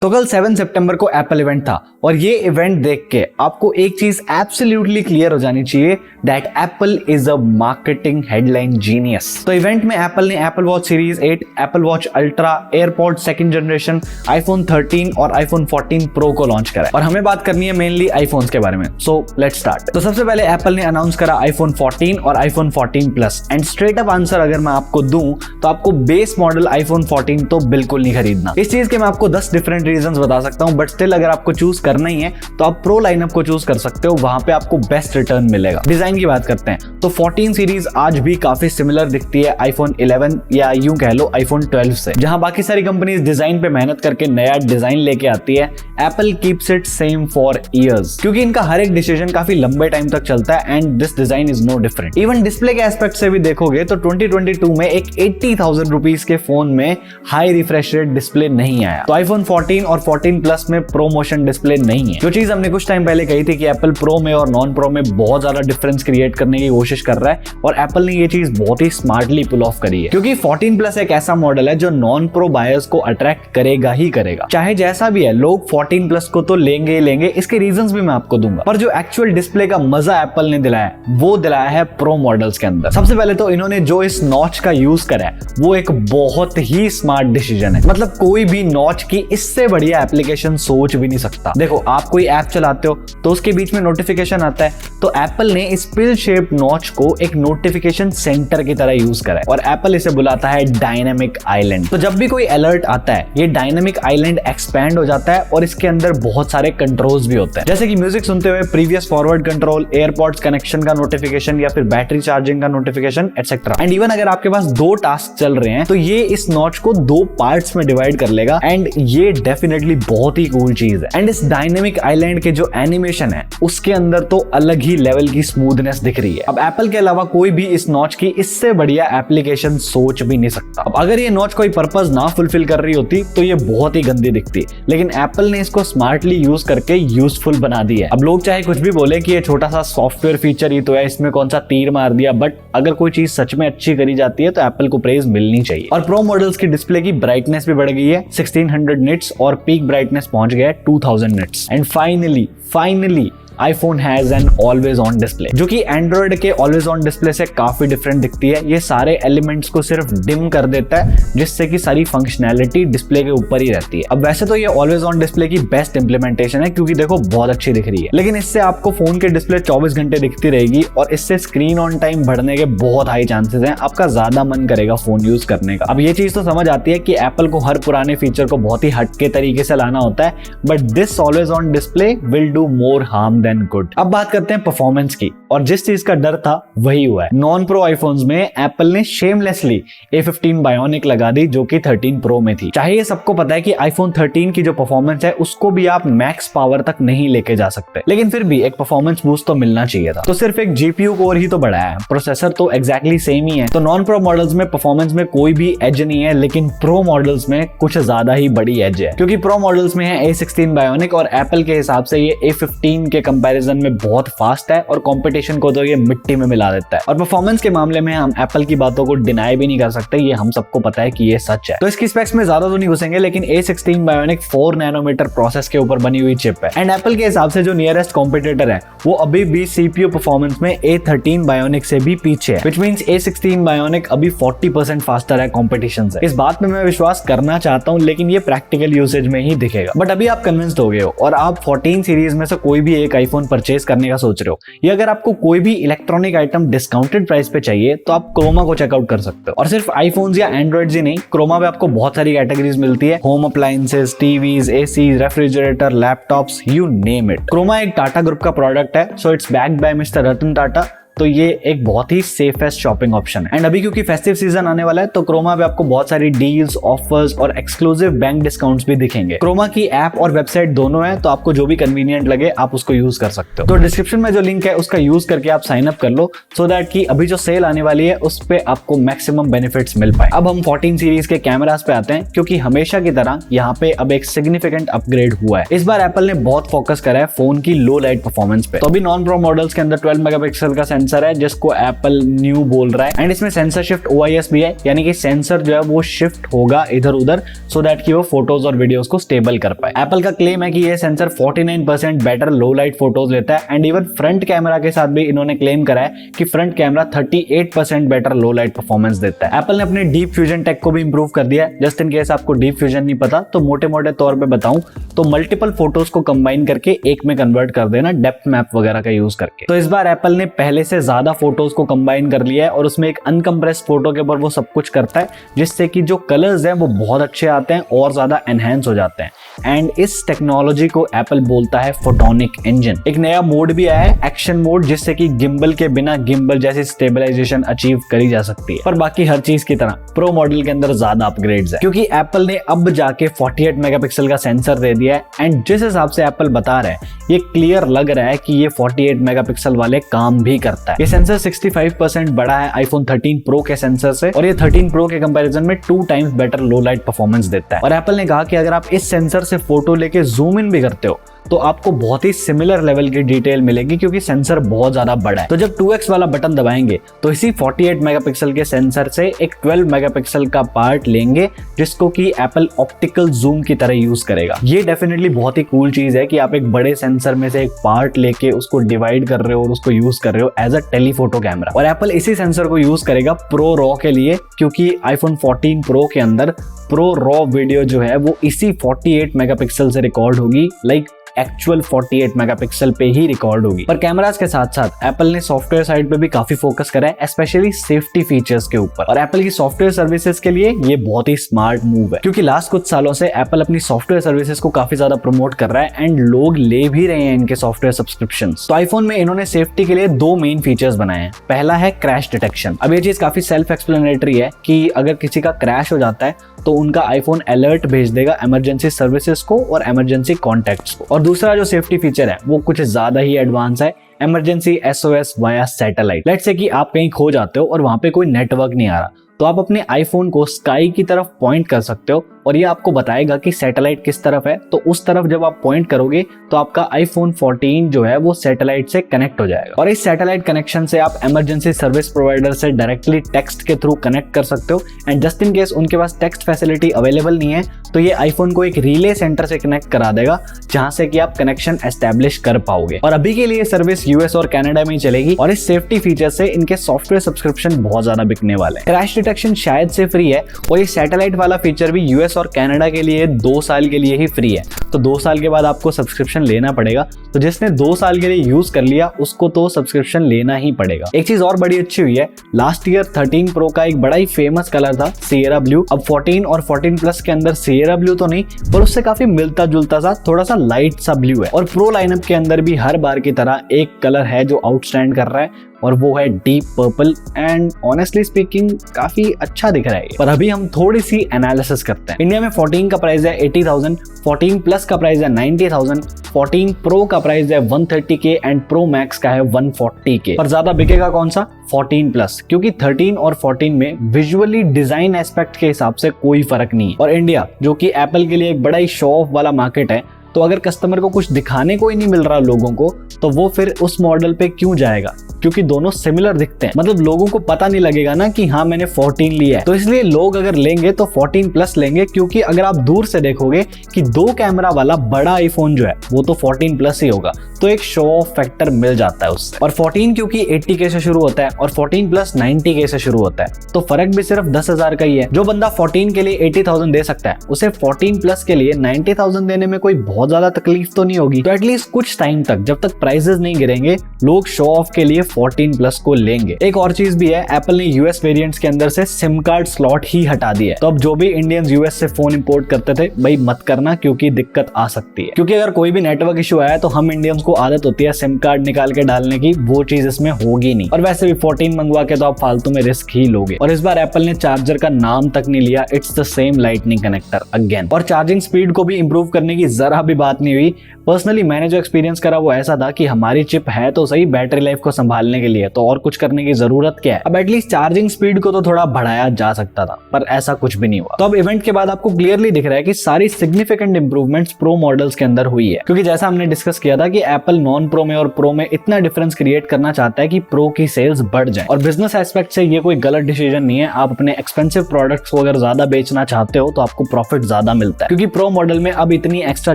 तो कल 7 सितंबर को एप्पल इवेंट था और ये इवेंट देख के आपको एक चीज एब्सोल्युटली क्लियर हो जानी चाहिए that Apple is a marketing headline genius. तो इवेंट में एप्पल ने Apple watch series 8, Apple watch ultra, AirPods second generation, iPhone 13 और आईफोन 14 प्रो को लॉन्च करा और हमें बात करनी है मेनली आईफोन्स के बारे में। So let's start. तो सबसे पहले एप्पल ने अनाउंस करा आईफोन 14 और iPhone 14 plus and straight up answer अगर मैं आपको दूं तो आपको बेस मॉडल आईफोन 14 तो बिल्कुल नहीं खरीदना। इस चीज के मैं आपको 10 डिफरेंट रीजंस बता सकता हूं, बट स्टिल अगर आपको चूज करना ही है तो आप प्रो लाइनअप को चूज कर सकते हो, वहां पे आपको बेस्ट रिटर्न मिलेगा। डिजाइन की बात करते हैं तो 14 सीरीज आज भी काफी सिमिलर दिखती है आईफोन 11 या यूं कह लो आईफोन 12 से। जहां बाकी सारी कंपनीज डिजाइन पे मेहनत करके नया डिजाइन लेके आती है, Apple keeps it same for years क्योंकि इनका हर एक डिसीजन काफी लंबे टाइम तक चलता है and this design is no different. Even display के एस्पेक्ट से भी देखोगे तो 2022 में एक 80,000 रुपीज के फोन में हाई रिफ्रेश रेट डिस्प्ले नहीं आया। तो आईफोन 14 और 14 प्लस में प्रो मोशन डिस्प्ले नहीं है। जो चीज हमने कुछ टाइम पहले कही थी कि एप्पल प्रो में और नॉन प्रो में बहुत ज्यादा डिफरेंस क्रिएट करने की कोशिश कर रहा है और एप्पल ने ये चीज बहुत ही स्मार्टली पुल ऑफ करी है क्योंकि 14 प्लस एक ऐसा मॉडल है जो नॉन प्रो बायर्स को अट्रैक्ट करेगा ही करेगा। चाहे जैसा भी है, लोग 14 प्लस को तो लेंगे ही लेंगे, इसके रीजंस भी मैं आपको दूंगा। पर जो एक्चुअल डिस्प्ले का मजा एप्पल ने दिलाया वो दिलाया है प्रो मॉडल्स के अंदर। सबसे पहले तो इन्होंने जो इस नॉच का यूज करा है वो एक बहुत ही स्मार्ट डिसीजन है। मतलब कोई भी नॉच की इससे बढ़िया एप्लीकेशन सोच भी नहीं सकता। देखो, आप कोई ऐप चलाते हो तो उसके बीच में नोटिफिकेशन आता है, तो एप्पल ने इस पिल शेप नॉच को एक नोटिफिकेशन सेंटर की तरह यूज करा है और एप्पल इसे बुलाता है डायनेमिक आइलैंड। तो जब भी कोई अलर्ट आता है ये डायनेमिक आइलैंड एक्सपैंड हो जाता है और इसके अंदर बहुत सारे कंट्रोल्स भी होते हैं, जैसे कि म्यूजिक सुनते हुए previous forward control, AirPods connection का नोटिफिकेशन या फिर बैटरी चार्जिंग का नोटिफिकेशन एटसेट्रा। एंड इवन अगर आपके पास 2 टास्क चल रहे हैं तो ये इस नॉच को 2 पार्ट्स में डिवाइड कर लेगा एंड ये डेफिनेटली बहुत ही कूल चीज है। एंड इस डायनेमिक आइलैंड के जो एनिमेशन है उसके अंदर तो अलग ही लेवल की स्मूथनेस दिख रही है। अब एप्पल के अलावा कोई भी इस नॉच की इससे बढ़िया एप्लीकेशन सोच भी नहीं सकता। अब अगर ये नॉच कोई पर्पस ना फुलफिल कर रही होती तो ये बहुत ही गंदी दिखती, लेकिन एप्पल ने इसको स्मार्टली यूज करके यूजफुल बना दी है। अब लोग चाहे कुछ भी बोले कि ये छोटा सा सॉफ्टवेयर फीचर ही तो है, इसमें कौन सा तीर मार दिया, बट अगर कोई चीज सच में अच्छी करी जाती है तो एप्पल को प्रेज मिलनी चाहिए। और प्रो मॉडल्स की डिस्प्ले की ब्राइटनेस भी बढ़ गई है 1600 निट्स और पीक ब्राइटनेस पहुंच गया है 2000 nits. And finally iPhone has an always on display जो कि एंड्रॉइड के ऑलवेज ऑन डिस्प्ले से काफी डिफरेंट दिखती है। ये सारे एलिमेंट्स को सिर्फ डिम कर देता है जिससे कि सारी फंक्शनैलिटी डिस्प्ले के ऊपर ही रहती है। अब वैसे तो ये ऑलवेज ऑन डिस्प्ले की बेस्ट इंप्लीमेंटेशन है क्योंकि देखो बहुत अच्छी दिख रही है, लेकिन इससे आपको फोन की डिस्प्ले 24 घंटे दिखती रहेगी और इससे स्क्रीन ऑन टाइम बढ़ने के बहुत हाई चांसेस हैं, आपका ज्यादा मन करेगा फोन यूज करने का। अब ये चीज तो समझ आती है कि एप्पल को हर पुराने फीचर को बहुत ही हटके तरीके से लाना होता है, but this always on display will do more harm then good. अब बात करते हैं परफॉर्मेंस की, और जिस चीज का डर था वही हुआ है। नॉन प्रो आईफोन्स में एप्पल ने शेमलेसली A15 बायोनिक लगा दी जो कि 13 प्रो में थी। चाहे ये सबको पता है कि आईफोन 13 की जो परफॉर्मेंस है उसको भी आप मैक्स पावर तक नहीं लेके जा सकते, लेकिन फिर भी एक परफॉर्मेंस बूस्ट तो मिलना चाहिए था। तो सिर्फ एक जीपीयू कोर ही तो बढ़ाया है, प्रोसेसर तो एग्जैक्टली सेम ही है। तो नॉन प्रो मॉडल्स में परफॉर्मेंस में कोई भी एज नहीं है, लेकिन प्रो मॉडल्स में कुछ ज्यादा ही बड़ी एज है क्योंकि प्रो मॉडल्स में है A16 बायोनिक और एप्पल के हिसाब से ये A15 के कंपैरिजन में बहुत फास्ट है और कंपटीशन को तो ये मिट्टी में मिला देता है। और परफॉर्मेंस के मामले में हम एप्पल की बातों को डिनाई भी नहीं कर सकते, ये हम सबको पता है कि ये सच है। तो इसकी स्पेक्स में ज्यादा तो नहीं घुसेंगे, लेकिन A16 बायोनिक 4 नैनोमीटर प्रोसेस के ऊपर बनी हुई चिप है एंड एप्पल के हिसाब से जो नियरेस्ट कॉम्पिटिटर है वो अभी भी सीपीयू परफॉर्मेंस में A13 बायोनिक से भी पीछे है, व्हिच मींस A16 बायोनिक अभी 40% फास्टर है कॉम्पिटिशन से। इस बात में मैं विश्वास करना चाहता हूं, लेकिन ये प्रैक्टिकल यूसेज में ही दिखेगा। बट अभी आप कन्विंस्ड हो गए हो और आप 14 सीरीज में से कोई भी एक आईफोन परचेज करने का सोच रहे हो, या अगर आपको कोई भी इलेक्ट्रॉनिक आइटम डिस्काउंटेड प्राइस पे चाहिए तो आप क्रोमा को चेकआउट कर सकते हो। और सिर्फ आईफोन्स या एंड्रॉइड्स ही नहीं, क्रोमा पे आपको बहुत सारी कैटेगरीज मिलती है, home appliances, TVs, AC, refrigerator, laptops, you name it. Croma एक टाटा ग्रुप का प्रोडक्ट है, so it's backed by mister Ratan Tata, तो ये एक बहुत ही सेफेस्ट शॉपिंग ऑप्शन है। एंड अभी क्योंकि फेस्टिव सीजन आने वाला है तो क्रोमा पे आपको बहुत सारी डील्स, ऑफर्स और एक्सक्लूसिव बैंक डिस्काउंट्स भी दिखेंगे। क्रोमा की ऐप और वेबसाइट दोनों है, तो आपको जो भी कन्वीनियंट लगे आप उसको यूज कर सकते हो। तो डिस्क्रिप्शन में जो लिंक है उसका यूज करके आप साइन अप कर लो सो दैट कि अभी जो सेल आने वाली है उस पे आपको मैक्सिमम बेनिफिट्स मिल पाए। अब हम 14 सीरीज के कैमरास पे आते हैं क्योंकि हमेशा की तरह यहाँ पे अब एक सिग्निफिकेंट अपग्रेड हुआ है। इस बार एप्पल ने बहुत फोकस करा है फोन की लो लाइट परफॉर्मेंस पे। तो अभी नॉन प्रो मॉडल्स के अंदर 12 मेगापिक्सल का सेंसर सेंसर है जिसको एप्पल न्यू बोल रहा है एंड इसमें सेंसर शिफ्ट OIS भी है, यानी कि सेंसर जो है वो शिफ्ट होगा इधर उधर सो दैट कि वो फोटोज और वीडियोस को स्टेबल कर पाए। एप्पल का क्लेम है कि ये सेंसर 49% बेटर लो लाइट फोटोज लेता है एंड इवन फ्रंट कैमरा के साथ भी इन्होंने क्लेम करा है कि फ्रंट कैमरा 38% बेटर लो लाइट परफॉर्मेंस देता है। एप्पल ने अपने डीप फ्यूजन टेक को भी इंप्रूव कर दिया है। जस्ट इन केस आपको डीप फ्यूजन नहीं पता तो मोटे मोटे तौर पे बताऊं तो मल्टीपल फोटोज को कंबाइन करके एक में कन्वर्ट कर देना डेप्थ मैप वगैरह का यूज करके। तो इस बार एप्पल ने पहले से ज्यादा फोटोज को कंबाइन कर लिया है और उसमें एक अनकंप्रेस्ड फोटो के ऊपर वो सब कुछ करता है जिससे कि जो कलर्स हैं वो बहुत अच्छे आते हैं और ज्यादा एनहेंस हो जाते हैं एंड इस टेक्नोलॉजी को एप्पल बोलता है फोटोनिक इंजन। एक नया मोड भी आया है एक्शन मोड जिससे कि गिम्बल के बिना गिम्बल जैसी स्टेबलाइजेशन अचीव करी जा सकती है। पर बाकी हर चीज की तरह प्रो मॉडल के अंदर ज्यादा अपग्रेड्स है क्योंकि एप्पल ने अब जाके 48 मेगापिक्सल का सेंसर दे दिया है एंड जिस हिसाब से एप्पल बता रहा है ये क्लियर लग रहा है कि ये 48 मेगापिक्सल वाले काम भी करता है। ये सेंसर 65% बड़ा है आईफोन 13 प्रो के सेंसर से और ये 13 प्रो के कंपैरिजन में 2 टाइम्स बेटर लो लाइट परफॉर्मेंस देता है। और एप्पल ने कहा कि अगर आप इस सेंसर से फोटो लेके जूम इन भी करते हो तो आपको बहुत ही सिमिलर लेवल की डिटेल मिलेगी क्योंकि सेंसर बहुत ज्यादा बड़ा है। तो जब 2x वाला बटन दबाएंगे तो इसी 48 मेगापिक्सल के सेंसर से एक 12 मेगापिक्सल का पार्ट लेंगे जिसको कि एप्पल ऑप्टिकल जूम की तरह यूज करेगा। ये डेफिनेटली बहुत ही कूल चीज है कि आप एक बड़े सेंसर में से एक पार्ट लेके उसको डिवाइड कर रहे हो और उसको यूज कर रहे हो एज अ टेलीफोटो कैमरा। और एप्पल इसी सेंसर को यूज करेगा प्रो रॉ के लिए क्योंकि आईफोन 14 प्रो के अंदर प्रो रॉ वीडियो जो है वो इसी 48 मेगापिक्सल से रिकॉर्ड होगी, लाइक एक्चुअल 48 मेगापिक्सल पे ही रिकॉर्ड होगी। पर कैमरास के साथ साथ एप्पल ने सॉफ्टवेयर साइड पे भी काफी फोकस करा है स्पेशली सेफ्टी फीचर्स के ऊपर। और एप्पल की सॉफ्टवेयर सर्विसेज के लिए ये बहुत ही स्मार्ट मूव है क्योंकि लास्ट कुछ सालों से एप्पल अपनी सॉफ्टवेयर सर्विसेज को काफी ज्यादा प्रमोट कर रहा है एंड लोग ले भी रहे हैं इनके सॉफ्टवेयर सब्सक्रिप्शंस। तो आईफोन में इन्होंने सेफ्टी के लिए 2 मेन फीचर्स बनाए हैं। पहला है क्रैश डिटेक्शन। अब ये चीज काफी सेल्फ एक्सप्लेनेटरी है कि अगर किसी का क्रैश हो जाता है तो उनका आईफोन अलर्ट भेज देगा इमरजेंसी सर्विसेज को और इमरजेंसी कॉन्टैक्ट्स को। और दूसरा जो सेफ्टी फीचर है वो कुछ ज्यादा ही एडवांस है, emergency SOS via satellite. Let's say कि आप कहीं खो जाते हो और वहां पे कोई नेटवर्क नहीं आ रहा तो आप अपने आईफोन को स्काई की तरफ पॉइंट कर सकते हो और ये आपको बताएगा कि सैटेलाइट किस तरफ है। तो उस तरफ जब आप पॉइंट करोगे तो आपका आईफोन 14 जो है वो सैटेलाइट से कनेक्ट हो जाएगा और इस सैटेलाइट कनेक्शन से आप इमरजेंसी सर्विस प्रोवाइडर से डायरेक्टली टेक्स्ट के थ्रू कनेक्ट कर सकते हो एंड जस्ट इन केस उनके पास टेक्स्ट फैसिलिटी अवेलेबल नहीं है तो ये आईफोन को एक रिले सेंटर से कनेक्ट करा देगा जहां से कि आप कनेक्शन एस्टेब्लिश कर पाओगे। और अभी के लिए सर्विस यूएस और कनाडा में ही चलेगी और इस सेफ्टी फीचर से इनके सॉफ्टवेयर सब्सक्रिप्शन बहुत ज्यादा बिकने वाले हैं। क्रैश डिटेक्शन शायद से फ्री है और ये सैटेलाइट वाला फीचर भी यूएस और कनाडा के लिए 2 साल के लिए ही फ्री है। तो 2 साल के बाद आपको सब्सक्रिप्शन लेना पड़ेगा। तो जिसने 2 साल के लिए यूज कर लिया उसको तो सब्सक्रिप्शन लेना ही पड़ेगा। एक चीज और बड़ी अच्छी हुई है, लास्ट ईयर 13 प्रो का एक बड़ा ही फेमस कलर था सिएरा ब्लू। अब 14 और 14 प्लस के अंदर सिएरा ब्लू तो नहीं पर उससे काफी मिलता जुलता सा थोड़ा सा लाइट सा ब्लू है। और प्रो लाइनअप के अंदर भी हर बार की तरह एक कलर है जो आउटस्टैंड कर रहा है और वो है deep purple and honestly speaking काफी अच्छा दिख रहा है। पर अभी हम थोड़ी सी एनालिसिस करते हैं। इंडिया में 14 का प्राइस है 80,000, 14 प्लस का प्राइस है 90,000, 14 प्रो का प्राइस है 130K एंड प्रो मैक्स का है 140K। पर ज्यादा बिकेगा कौन सा? 14 प्लस, क्योंकि 13 और 14 में विजुअली डिजाइन एस्पेक्ट के हिसाब से कोई फर्क नहीं है। और इंडिया जो कि एप्पल के लिए एक बड़ा ही शो ऑफ वाला मार्केट है, तो अगर कस्टमर को कुछ दिखाने को ही नहीं मिल रहा लोगों को तो वो फिर उस मॉडल पे क्यों जाएगा, क्योंकि दोनों सिमिलर दिखते हैं। मतलब लोगों को पता नहीं लगेगा ना कि हाँ मैंने 14 लिया है। तो इसलिए लोग अगर लेंगे तो 14 प्लस लेंगे, क्योंकि अगर आप दूर से देखोगे कि 2 कैमरा वाला बड़ा आईफोन जो है वो तो 14 प्लस ही होगा, तो एक शो ऑफ फैक्टर मिल जाता है उससे। और 14 क्योंकि 80K से शुरू होता है और 14 प्लस 90K से शुरू होता है, तो फर्क भी सिर्फ 10,000 का ही है। जो बंदा 14 के लिए 80,000 दे सकता है उसे 14 प्लस के लिए 90,000 देने में कोई बहुत ज्यादा तकलीफ तो नहीं होगी। तो एटलीस्ट कुछ टाइम तक जब तक प्राइसेस नहीं गिरेंगे लोग शो ऑफ के लिए 14 प्लस को लेंगे। एक और चीज भी है, एप्पल ने यूएस वेरिएंट्स के अंदर से सिम कार्ड स्लॉट ही हटा दिया है। तो अब जो भी इंडियंस यूएस से फोन इंपोर्ट करते थे भाई मत करना, क्योंकि दिक्कत आ सकती है। क्योंकि अगर कोई भी नेटवर्क इशू आया तो हम इंडियंस को आदत होती है सिम कार्ड निकाल के डालने की, वो चीज इसमें होगी नहीं। और वैसे भी 14 मंगवा के तो आप फालतू में रिस्क ही लोगे। और इस बार एप्पल ने चार्जर का नाम तक नहीं लिया, it's the same lightning connector again. और चार्जिंग स्पीड को भी इंप्रूव करने की जरा भी बात नहीं हुई। पर्सनली मैंने जो एक्सपीरियंस करा वो ऐसा था कि हमारी चिप है तो सही, बैटरी लाइफ को संभाल संभालने के लिए, तो और कुछ करने की जरूरत क्या है। अब एटलीस्ट चार्जिंग स्पीड को तो थोड़ा बढ़ाया जा सकता था, पर ऐसा कुछ भी नहीं हुआ। तो अब इवेंट के बाद आपको क्लियरली दिख रहा है कि सारी सिग्निफिकेंट इंप्रूवमेंट्स प्रो मॉडल्स के अंदर हुई है, क्योंकि जैसा हमने डिस्कस किया था कि एप्पल नॉन प्रो में और प्रो में इतना डिफरेंस क्रिएट करना चाहता है कि प्रो की सेल्स बढ़ जाए। और बिजनेस एस्पेक्ट से ये कोई गलत डिसीजन नहीं है। आप अपने एक्सपेंसिव प्रोडक्ट्स को अगर ज्यादा बेचना चाहते हो तो आपको प्रॉफिट ज्यादा मिलता है, क्योंकि प्रो मॉडल में अब इतनी एक्स्ट्रा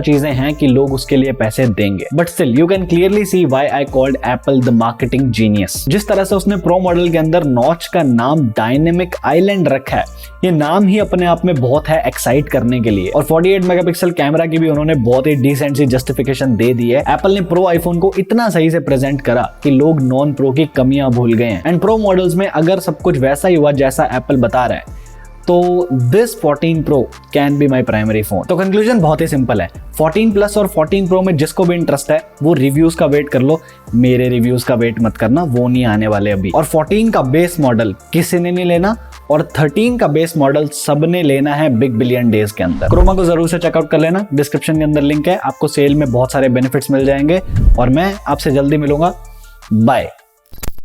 चीजें हैं कि लोग उसके लिए पैसे देंगे। But still you can clearly see why I called Apple the marketing genius. जिस तरह से उसने प्रो मॉडल के अंदर नॉच का नाम डायनेमिक आइलैंड रखा है, ये नाम ही अपने आप में बहुत है एक्साइट करने के लिए। और 48 मेगापिक्सल कैमरा की भी उन्होंने बहुत ही डिसेंट सी जस्टिफिकेशन दे दी है। एप्पल ने प्रो आईफोन को इतना सही से प्रेजेंट करा कि लोग नॉन प्रो की कमियां भूल गए हैं। एंड प्रो मॉडल्स में अगर सब कुछ वैसा ही हुआ जैसा एप्पल बता रहा है, तो this 14 Pro can be my primary phone. तो कंक्लूजन बहुत ही सिंपल है, 14 Plus और 14 Pro में जिसको भी इंटरेस्ट है वो रिव्यूज का वेट कर लो, मेरे रिव्यूज का वेट मत करना, वो नहीं आने वाले अभी। और 14 का बेस मॉडल किसी ने नहीं लेना, और 13 का बेस मॉडल सबने लेना है बिग बिलियन डेज के अंदर। क्रोमा को जरूर से चेकआउट कर लेना, डिस्क्रिप्शन के अंदर लिंक है, आपको सेल में बहुत सारे बेनिफिट्स मिल जाएंगे। और मैं आपसे जल्दी मिलूंगा, बाय।